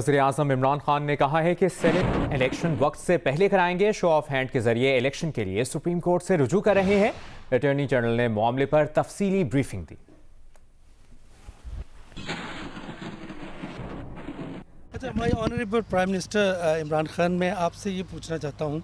وزیر اعظم عمران خان نے کہا ہے کہ سینٹ الیکشن وقت سے پہلے کرائیں گے. شو آف ہینڈ کے ذریعے الیکشن کے لیے سپریم کورٹ سے رجوع کر رہے ہیں. اٹارنی جنرل نے معاملے پر تفصیلی بریفنگ دی. اچھا، my honourable prime minister Imran Khan, میں آپ سے یہ پوچھنا چاہتا ہوں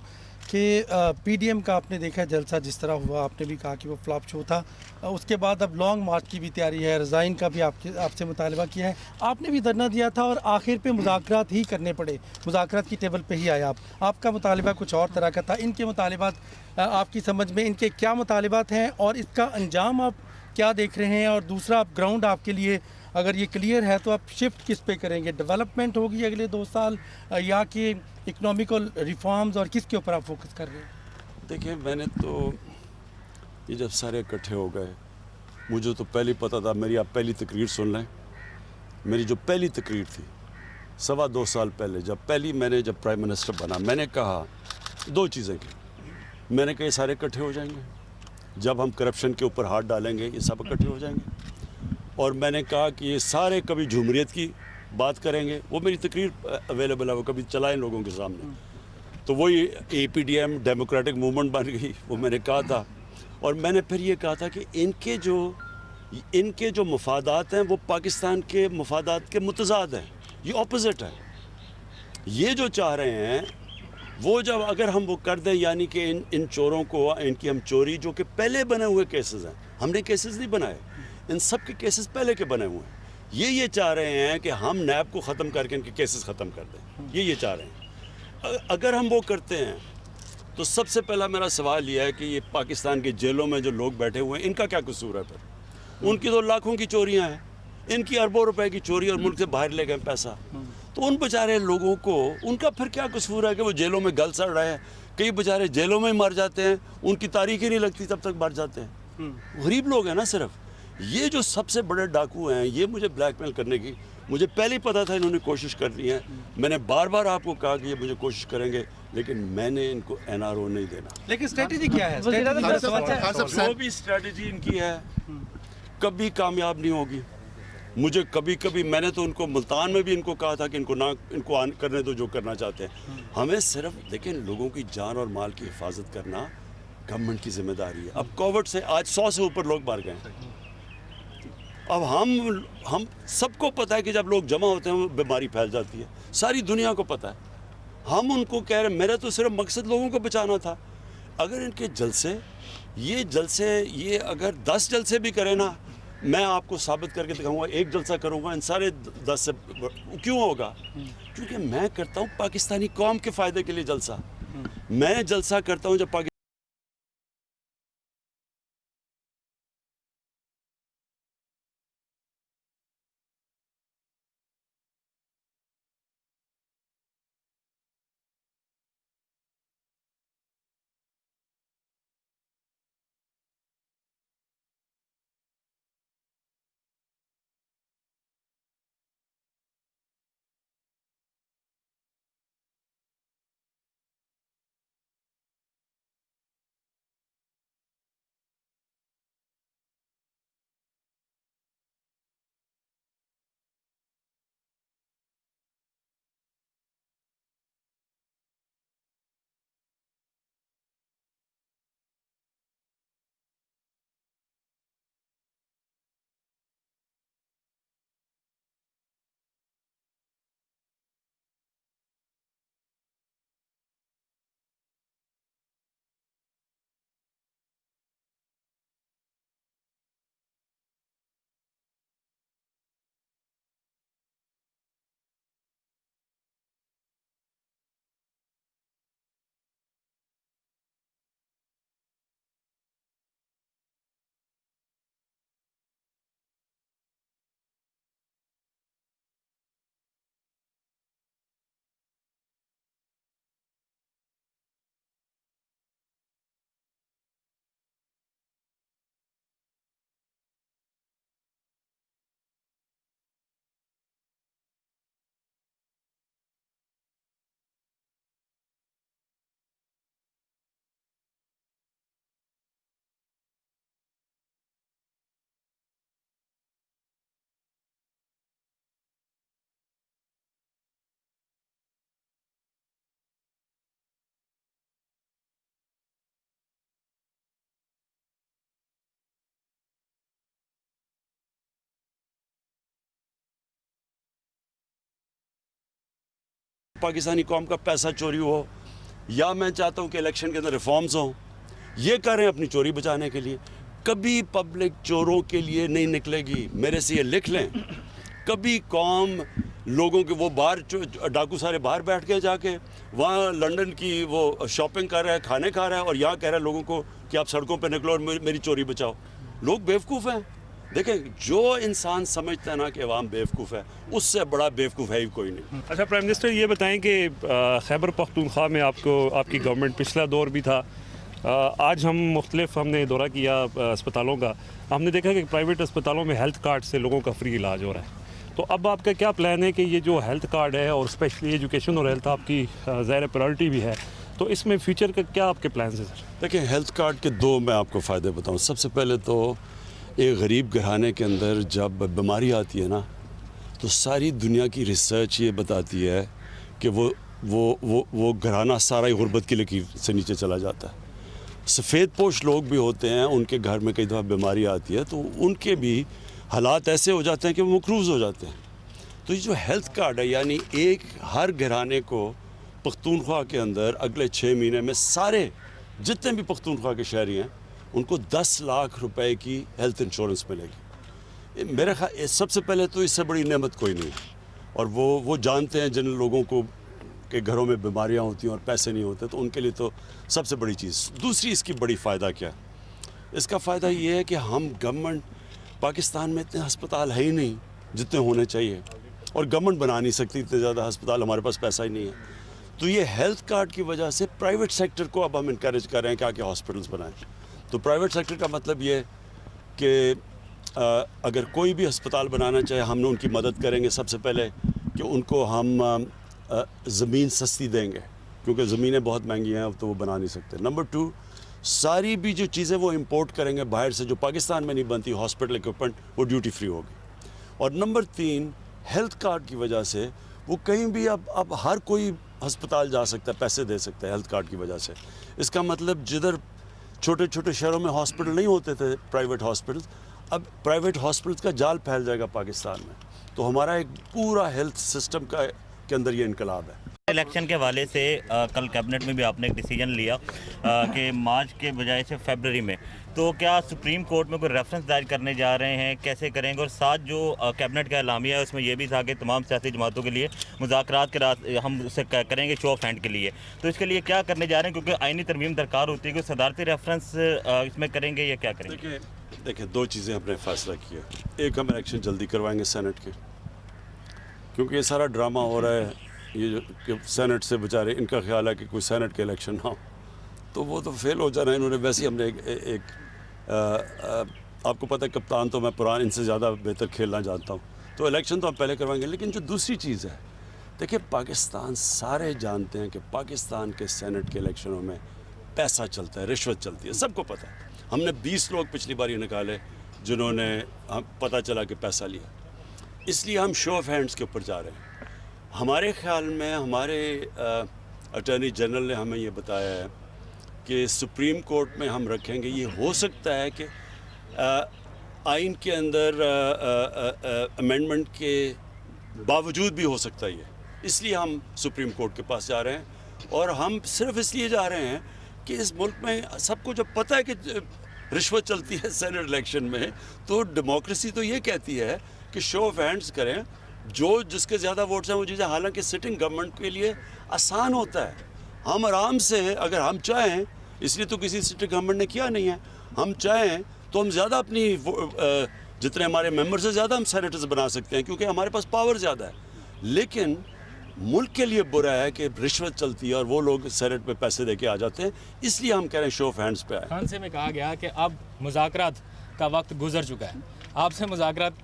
کہ پی ڈی ایم کا آپ نے دیکھا جلسہ جس طرح ہوا، آپ نے بھی کہا کہ وہ فلاپ شو تھا. اس کے بعد اب لانگ مارچ کی بھی تیاری ہے، ریزائن کا بھی آپ سے مطالبہ کیا ہے. آپ نے بھی دھرنا دیا تھا اور آخر پہ مذاکرات ہی کرنے پڑے، مذاکرات کی ٹیبل پہ ہی آئے. آپ کا مطالبہ کچھ اور طرح کا تھا. ان کے مطالبات آپ کی سمجھ میں ان کے کیا مطالبات ہیں اور اس کا انجام آپ کیا دیکھ رہے ہیں؟ اور دوسرا گراؤنڈ آپ کے لیے اگر یہ کلیئر ہے تو آپ شفٹ کس پہ کریں گے؟ ڈیولپمنٹ ہوگی اگلے 2 سال یا کہ اکنامیکل ریفارمز، اور کس کے اوپر آپ فوکس کر رہے ہیں؟ دیکھیں، میں نے تو یہ جب سارے اکٹھے ہو گئے، مجھے تو پہلے پتہ تھا. میری آپ پہلی تقریر سن لیں. میری جو پہلی تقریر تھی 2.25 سال پہلے، میں نے جب پرائم منسٹر بنا، میں نے کہا 2 چیزیں کی. میں نے کہا یہ سارے اکٹھے ہو جائیں گے، جب ہم کرپشن کے اوپر ہاتھ ڈالیں گے یہ سب اکٹھے ہو جائیں گے. اور میں نے کہا کہ یہ سارے کبھی جمہوریت کی بات کریں گے. وہ میری تقریر اویلیبل ہے، وہ کبھی چلائیں لوگوں کے سامنے. تو وہی a P D M democratic movement بن گئی، وہ میں نے کہا تھا. اور میں نے پھر یہ کہا تھا کہ ان کے جو مفادات ہیں وہ پاکستان کے مفادات کے متضاد ہیں، یہ اپوزٹ ہے. یہ جو چاہ رہے ہیں وہ جب اگر ہم وہ کر دیں، یعنی کہ ان چوروں کو، ان کی ہم چوری جو کہ پہلے بنے ہوئے کیسز ہیں، ہم نے کیسز نہیں بنائے، ان سب کے کیسز پہلے کے بنے ہوئے ہیں. یہ چاہ رہے ہیں کہ ہم نیب کو ختم کر کے ان کے کیسز ختم کر دیں. یہ چاہ رہے ہیں. اگر ہم وہ کرتے ہیں تو سب سے پہلا میرا سوال یہ ہے کہ یہ پاکستان کی جیلوں میں جو لوگ بیٹھے ہوئے ہیں ان کا کیا قصور ہے؟ پھر ان کی تو لاکھوں کی چوریاں ہیں، ان کی اربوں روپے کی چوری، اور ملک سے باہر لے گئے پیسہ. تو ان بیچارے لوگوں کو ان کا پھر کیا قصور ہے کہ وہ جیلوں میں گل سڑ رہے ہیں؟ کئی بیچارے جیلوں میں مر جاتے ہیں، ان کی تاریخ ہی نہیں لگتی تب تک مر جاتے ہیں. غریب لوگ ہیں نا صرف. یہ جو سب سے بڑے ڈاکو ہیں، یہ مجھے بلیک میل کرنے کی، مجھے پہلے ہی پتا تھا انہوں نے کوشش کرنی ہے. میں نے بار بار آپ کو کہا کہ یہ مجھے کوشش کریں گے، لیکن میں نے ان کو این آر او نہیں دینا. لیکن اسٹریٹجی کیا ہے؟ جو بھی اسٹریٹجی ان کی ہے کبھی کامیاب نہیں ہوگی. مجھے کبھی میں نے تو ان کو ملتان میں بھی ان کو کہا تھا کہ ان کو کرنے دو جو کرنا چاہتے ہیں. ہمیں صرف دیکھیں لوگوں کی جان اور مال کی حفاظت کرنا گورنمنٹ کی ذمہ داری ہے. اب کووڈ سے آج 100 سے اوپر لوگ مر گئے ہیں. اب ہم سب کو پتہ ہے کہ جب لوگ جمع ہوتے ہیں وہ بیماری پھیل جاتی ہے، ساری دنیا کو پتہ ہے. ہم ان کو کہہ رہے ہیں، میرا تو صرف مقصد لوگوں کو بچانا تھا. اگر ان کے جلسے یہ اگر 10 جلسے بھی کریں نا، میں آپ کو ثابت کر کے دکھاؤں گا. 1 جلسہ کروں گا، ان سارے 10 سے کیوں ہوگا؟ کیونکہ میں کرتا ہوں پاکستانی قوم کے فائدے کے لیے جلسہ. میں جلسہ کرتا ہوں جب पाकिस्तानी कौम का पैसा चोरी हो, या मैं चाहता हूँ कि इलेक्शन के अंदर रिफॉर्म्स हों। ये कर रहे हैं अपनी चोरी बचाने के लिए। कभी पब्लिक चोरों के लिए नहीं निकलेगी, मेरे से ये लिख लें। कभी कौम लोगों के, वो बाहर डाकू सारे बाहर बैठ के जाके वहाँ लंदन की वो शॉपिंग कर रहा है, खाने खा रहा है, और यहाँ कह रहा है लोगों को कि आप सड़कों पे निकलो और मेरी चोरी बचाओ। लोग बेवकूफ़ हैं। देखें, जो इंसान समझता है ना कि अवाम बेवकूफ़ है, उससे बड़ा बेवकूफ़ है ही कोई नहीं। अच्छा प्राइम मिनिस्टर, ये बताएं कि खैबर पख्तूनख्वा में आपकी गवर्नमेंट पिछला दौर भी था। आज हमने दौरा किया अस्पतालों का, हमने देखा कि प्राइवेट अस्पतालों में हेल्थ कार्ड से लोगों का फ्री इलाज हो रहा है। तो अब आपका क्या प्लान है कि ये जो हेल्थ कार्ड है, और स्पेशली एजुकेशन और हेल्थ आपकी ज़ाहिर प्रायोरिटी भी है, तो इसमें फ्यूचर का क्या आपके प्लान है सर? देखिए, हेल्थ कार्ड के दो मैं आपको फ़ायदे बताऊं। सबसे पहले तो एक गरीब घराने के अंदर जब बीमारी आती है ना, तो सारी दुनिया की रिसर्च ये बताती है कि वो घराना सारा ही गुर्बत की लकीर से नीचे चला जाता है। सफ़ेद पोश लोग भी होते हैं, उनके घर में कई दफ़ा बीमारी आती है तो उनके भी हालात ऐसे हो जाते हैं कि वो मकरूज़ हो जाते हैं। तो ये जो हेल्थ कार्ड है, यानी एक हर घराने को पख्तूनख्वा के अंदर अगले 6 महीने में सारे जितने भी पख्तूनख्वा के शहरी हैं उनको 10 लाख रुपए की हेल्थ इंश्योरेंस मिलेगी। मेरे ख्याल सबसे पहले तो इससे बड़ी नेमत कोई नहीं है, और वो जानते हैं जिन लोगों को के घरों में बीमारियां होती हैं और पैसे नहीं होते, तो उनके लिए तो सबसे बड़ी चीज़। दूसरी इसकी बड़ी फ़ायदा क्या है? इसका फ़ायदा ये है कि हम गवर्नमेंट, पाकिस्तान में इतने अस्पताल है ही नहीं जितने होने चाहिए, और गवर्नमेंट बना नहीं सकती इतने ज़्यादा अस्पताल, हमारे पास पैसा ही नहीं है। तो ये हेल्थ कार्ड की वजह से प्राइवेट सेक्टर को अब हम इनकरेज कर रहे हैं कि आके हॉस्पिटल्स बनाएं। तो प्राइवेट सेक्टर का मतलब ये कि अगर कोई भी अस्पताल बनाना चाहे, हम उनकी मदद करेंगे। सबसे पहले कि उनको हम ज़मीन सस्ती देंगे, क्योंकि ज़मीनें बहुत महंगी हैं, अब तो वो बना नहीं सकते। नंबर 2, सारी भी जो चीज़ें वो इंपोर्ट करेंगे बाहर से, जो पाकिस्तान में नहीं बनती, हॉस्पिटल इक्विपमेंट, वो ड्यूटी फ्री होगी। और नंबर 3, हेल्थ कार्ड की वजह से वो कहीं भी अब हर कोई अस्पताल जा सकता है, पैसे दे सकता है हेल्थ कार्ड की वजह से। इसका मतलब जिधर छोटे छोटे शहरों में हॉस्पिटल नहीं होते थे, प्राइवेट हॉस्पिटल, अब प्राइवेट हॉस्पिटल्स का जाल फैल जाएगा पाकिस्तान में। तो हमारा एक पूरा हेल्थ सिस्टम के अंदर ये इनकलाब है। इलेक्शन के हवाले से कल कैबिनेट में भी आपने एक डिसीजन लिया कि मार्च के बजाय से फरवरी में, तो क्या सुप्रीम कोर्ट में कोई रेफरेंस दायर करने जा रहे हैं, कैसे करेंगे? और साथ जो कैबिनेट का एलामिया है उसमें यह भी था कि तमाम सियासी जमातों के लिए मुज़ाकरात के रास्ते हम उसे करेंगे शो ऑफ हैंड के लिए, तो इसके लिए क्या करने जा रहे हैं? क्योंकि आईनी तरमीम दरकार होती है कि सदारती रेफरेंस इसमें करेंगे या क्या करेंगे? देखिए, दो चीज़ें हमने फैसला किया। एक, हम इलेक्शन जल्दी करवाएंगे सेनेट के, क्योंकि ये सारा ड्रामा हो रहा है, ये जो कि सेनेट से बेचारे, इनका ख्याल है कि कोई सेनेट के इलेक्शन ना हो, तो वो तो फेल हो जाना है इन्होंने। वैसे ही हमने आपको पता है, कप्तान तो मैं पुरान, इनसे ज़्यादा बेहतर खेलना जानता हूँ, तो इलेक्शन तो हम पहले करवाएंगे। लेकिन जो दूसरी चीज़ है, देखिए, पाकिस्तान सारे जानते हैं कि पाकिस्तान के सेनेट के इलेक्शनों में पैसा चलता है, रिश्वत चलती है, सबको पता है। हमने 20 लोग पिछली बार ये निकाले जिन्होंने पता चला कि पैसा लिया, इसलिए हम शो ऑफ हैंड्स के ऊपर जा रहे हैं। हमारे ख्याल में हमारे अटॉर्नी जनरल ने हमें ये बताया है कि सुप्रीम कोर्ट में हम रखेंगे। ये हो सकता है कि आइन के अंदर अमेंडमेंट के बावजूद भी हो सकता है ये, इसलिए हम सुप्रीम कोर्ट के पास जा रहे हैं। और हम सिर्फ इसलिए जा रहे हैं कि इस मुल्क में सबको जब पता है कि रिश्वत चलती है सेनेट इलेक्शन में, तो डेमोक्रेसी तो ये कहती है कि शो ऑफ हैंड्स करें, जो जिसके ज़्यादा वोट्स हैं वो चीज़ें। हालांकि सिटिंग गवर्नमेंट के लिए आसान होता है, हम आराम से, अगर हम चाहें, इसलिए तो किसी सिटिंग गवर्नमेंट ने किया नहीं है, हम चाहें तो हम ज़्यादा अपनी जितने हमारे मेंबर्स हैं ज़्यादा हम सेनेटर्स बना सकते हैं, क्योंकि हमारे पास पावर ज़्यादा है। लेकिन मुल्क के लिए बुरा है कि रिश्वत चलती है और वो लोग सेनेट में पैसे दे के आ जाते हैं, इसलिए हम कह रहे हैं शो ऑफ हैंड्स पे आए। खान से में कहा गया कि अब मुज़ाकरात का वक्त गुजर चुका है, आपसे मुज़ाकरात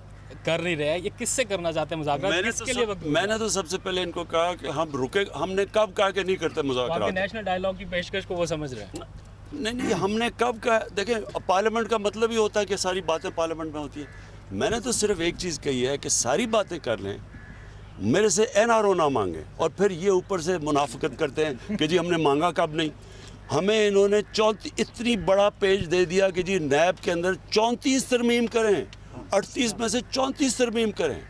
कर नहीं रहे हैं, ये किससे करना चाहते हैं मुज़ाकरात? मैंने तो सबसे पहले इनको कहा कि हम रुके, हमने कब कहा कि नहीं करते मुज़ाकरात? नेशनल डायलॉग की पेशकश को वो समझ रहे हैं? नहीं, हमने कब कहा? देखें, पार्लियामेंट का मतलब ही होता है कि सारी बातें पार्लियामेंट में होती है। मैंने तो सिर्फ एक चीज़ कही है कि सारी बातें कर लें, मेरे से NRO ना मांगे, और फिर ये ऊपर से मुनाफिकत करते हैं कि जी हमने मांगा कब नहीं। हमें इन्होंने 34 इतनी बड़ा पेज दे दिया कि जी नैब के अंदर 34 तरमीम करें, 38 में से 34 तरमीम करें,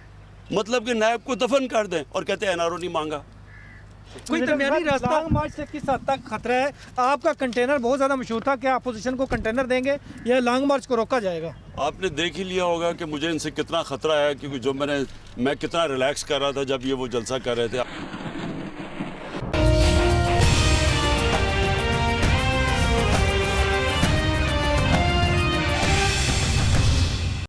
मतलब कि नैब को दफन कर दें, और कहते हैं NRO नहीं मांगा। कोई दरमियानी रास्ता लॉन्ग मार्च से किस हद तक खतरा है? आपका कंटेनर बहुत ज़्यादा मशहूर था, क्या अपोजिशन को कंटेनर देंगे या लॉन्ग मार्च को रोका जाएगा? आपने देख ही लिया होगा कि मुझे इनसे कितना खतरा है, क्योंकि मैं कितना रिलैक्स कर रहा था जब ये वो जलसा कर रहे थे।